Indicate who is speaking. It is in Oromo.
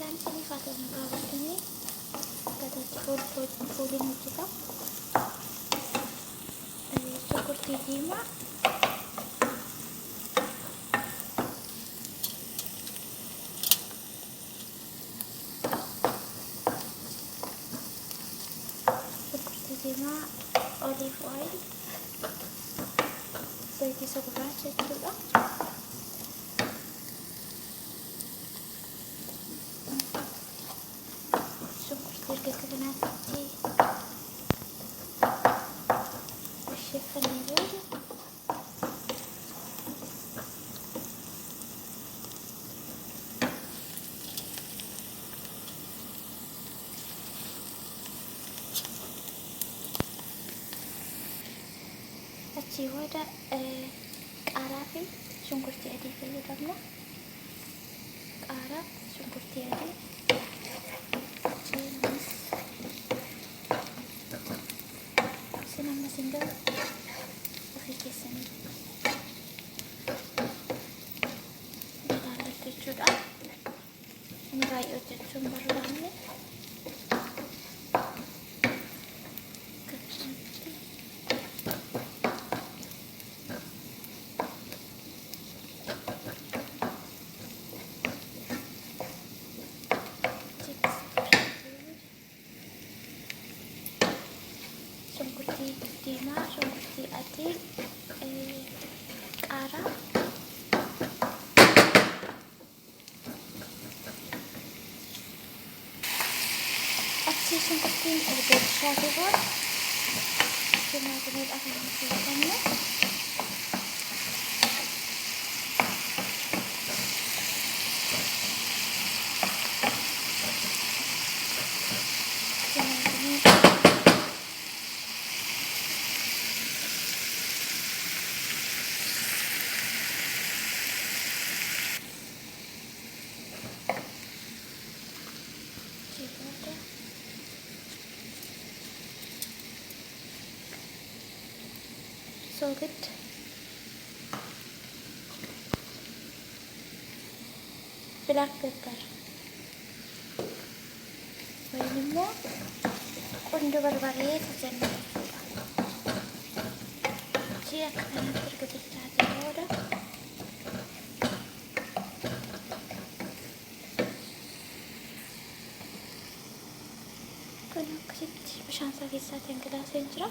Speaker 1: kan sini katanya kawat ini kata fullin hojjeta shunkurtii diimaa olive oil zayitii isa gurraacha jechuudha. Shunkurtii erga kanaatti bisheeffannee booda achii booda qaaraa fi shunkurtii adii fayyadamna. Qaaraa, shunkurtii adii, achiinis isin ammas hin gahu ofii keessanii ilaallattu jechuudha. Inni baay'ee hojjechuu hin barbaanne. Shunkurtii diimaa, shunkurtii adii, qaaraa, achii shunkurtiin erga bishaatee booda timaatimiidha kan nuti fayyadamnu. So good. Black pepper. Wayne immoo qundoo barbaree jenna jechuudha. Achii akka kanatti erga bilchaatee booda kun akkasitti bishaan isaa keessaa dhangalaasee jira.